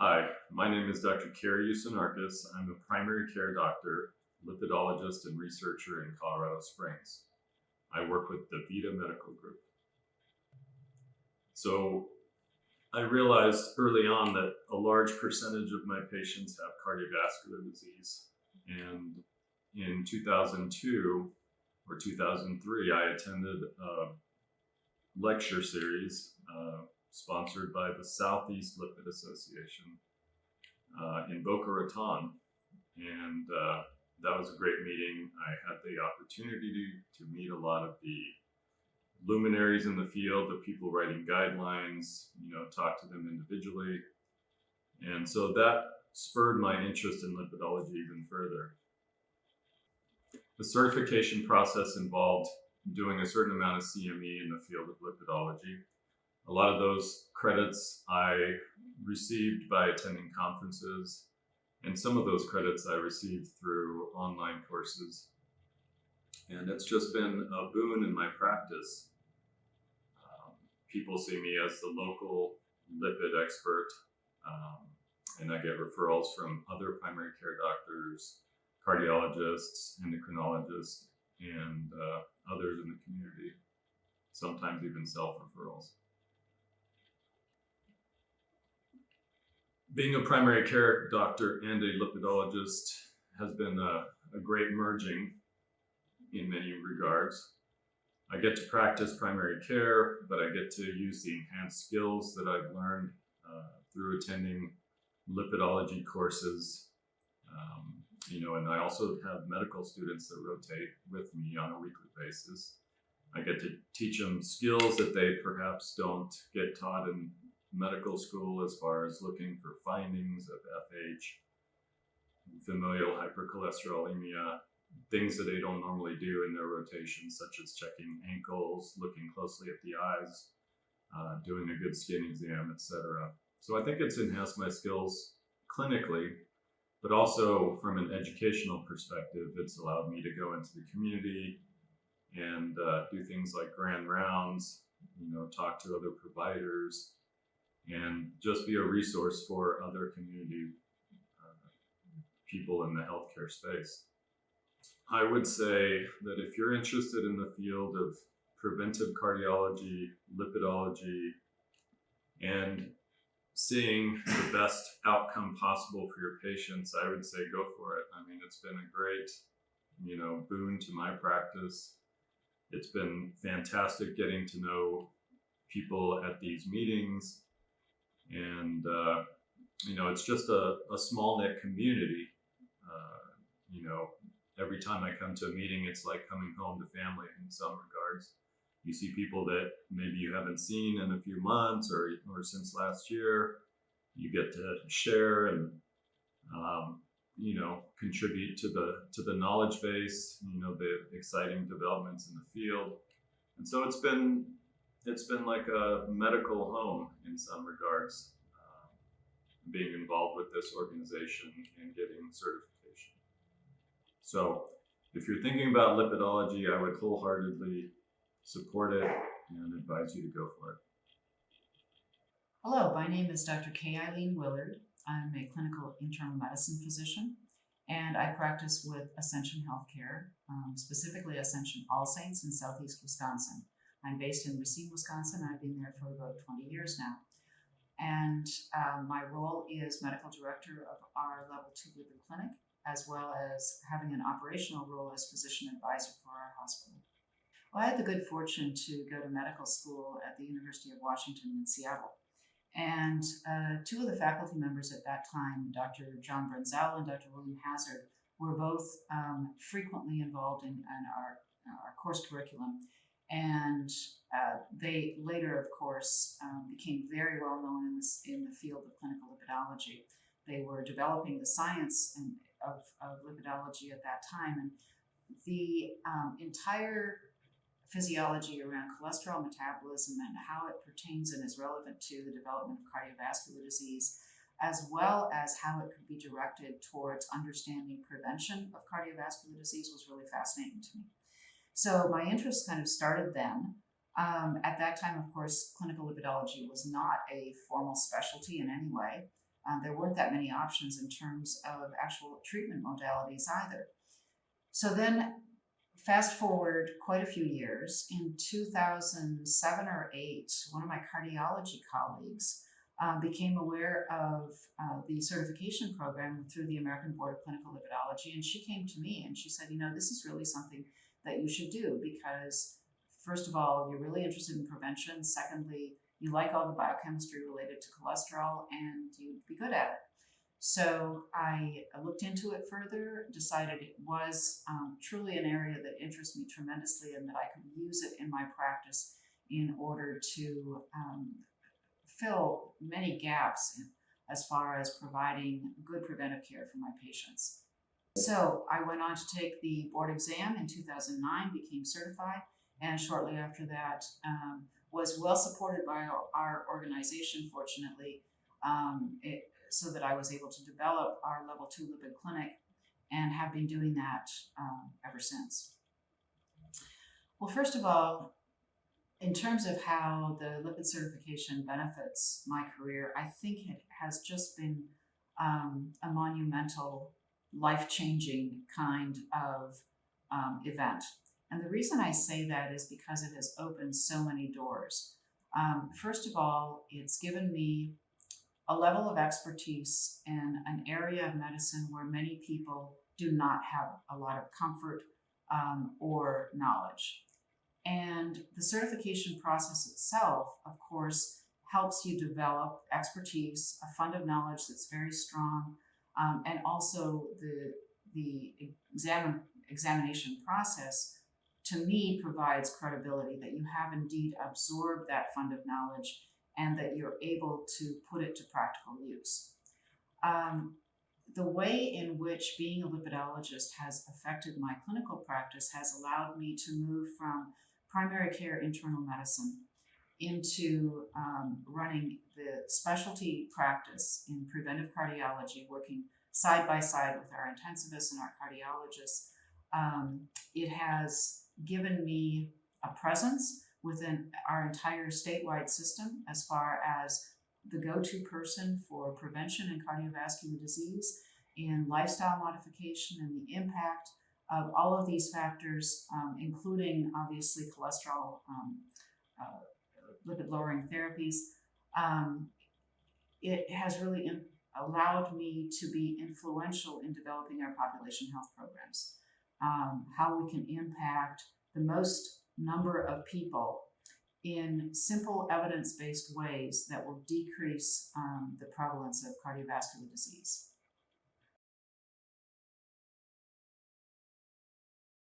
Hi, my name is Dr. Kari Uusinarkaus. I'm a primary care doctor, lipidologist, and researcher in Colorado Springs. I work with the Vita Medical Group. So I realized early on that a large percentage of my patients have cardiovascular disease. And in 2002 or 2003, I attended a lecture series sponsored by the Southeast Lipid Association in Boca Raton. And that was a great meeting. I had the opportunity to meet a lot of the luminaries in the field, the people writing guidelines, talk to them individually. And so that spurred my interest in lipidology even further. The certification process involved doing a certain amount of CME in the field of lipidology. A lot of those credits I received by attending conferences, and some of those credits I received through online courses. And it's just been a boon in my practice. People see me as the local lipid expert, and I get referrals from other primary care doctors, cardiologists, endocrinologists, and others in the community, sometimes even self-referrals. Being a primary care doctor and a lipidologist has been a great merging in many regards. I get to practice primary care, but I get to use the enhanced skills that I've learned through attending lipidology courses. And I also have medical students that rotate with me on a weekly basis. I get to teach them skills that they perhaps don't get taught in medical school, as far as looking for findings of FH, familial hypercholesterolemia, things that they don't normally do in their rotation, such as checking ankles, looking closely at the eyes, doing a good skin exam, etc. So I think it's enhanced my skills clinically, but also from an educational perspective, it's allowed me to go into the community and do things like grand rounds, talk to other providers, and just be a resource for other community people in the healthcare space. I would say that if you're interested in the field of preventive cardiology, lipidology, and seeing the best outcome possible for your patients, I would say go for it. I mean, it's been a great, boon to my practice. It's been fantastic getting to know people at these meetings. And, it's just a small-knit community. Every time I come to a meeting, it's like coming home to family in some regards. You see people that maybe you haven't seen in a few months or since last year. You get to share and, contribute to the knowledge base, the exciting developments in the field. And so it's been like a medical home in some regards, being involved with this organization and getting certification. So if you're thinking about lipidology, I would wholeheartedly support it and advise you to go for it. Hello, my name is Dr. Kaye-Eileen Willard. I'm a clinical internal medicine physician, and I practice with Ascension Healthcare, specifically Ascension All Saints in Southeast Wisconsin. I'm based in Racine, Wisconsin. I've been there for about 20 years now. And my role is medical director of our level 2 lipid clinic, as well as having an operational role as physician advisor for our hospital. Well, I had the good fortune to go to medical school at the University of Washington in Seattle. And two of the faculty members at that time, Dr. John Brenzel and Dr. William Hazard, were both frequently involved in our course curriculum. And they later, of course, became very well known in the field of clinical lipidology. They were developing the science of lipidology at that time. And the entire physiology around cholesterol metabolism and how it pertains and is relevant to the development of cardiovascular disease, as well as how it could be directed towards understanding prevention of cardiovascular disease, was really fascinating to me. So my interest kind of started then. At that time, of course, clinical lipidology was not a formal specialty in any way. there weren't that many options in terms of actual treatment modalities either. So then, fast forward quite a few years, in 2007 or 8, one of my cardiology colleagues became aware of the certification program through the American Board of Clinical Lipidology, and she came to me and she said, this is really something that you should do because, first of all, you're really interested in prevention. Secondly, you like all the biochemistry related to cholesterol and you'd be good at it. So I looked into it further, decided it was truly an area that interests me tremendously and that I could use it in my practice in order to fill many gaps as far as providing good preventive care for my patients. So I went on to take the board exam in 2009, became certified, and shortly after that was well supported by our organization, fortunately, so that I was able to develop our level 2 lipid clinic and have been doing that ever since. Well, first of all, in terms of how the lipid certification benefits my career, I think it has just been a monumental, life-changing kind of event. And the reason I say that is because it has opened so many doors. First of all, it's given me a level of expertise in an area of medicine where many people do not have a lot of comfort or knowledge. And the certification process itself, of course, helps you develop expertise, a fund of knowledge that's very strong, and also the examination process, to me, provides credibility that you have indeed absorbed that fund of knowledge and that you're able to put it to practical use. The way in which being a lipidologist has affected my clinical practice has allowed me to move from primary care internal medicine into running the specialty practice in preventive cardiology, working side by side with our intensivists and our cardiologists. It has given me a presence within our entire statewide system as far as the go-to person for prevention in cardiovascular disease, in lifestyle modification, and the impact of all of these factors, including obviously cholesterol, lipid-lowering therapies. It has really allowed me to be influential in developing our population health programs, how we can impact the most number of people in simple evidence-based ways that will decrease the prevalence of cardiovascular disease.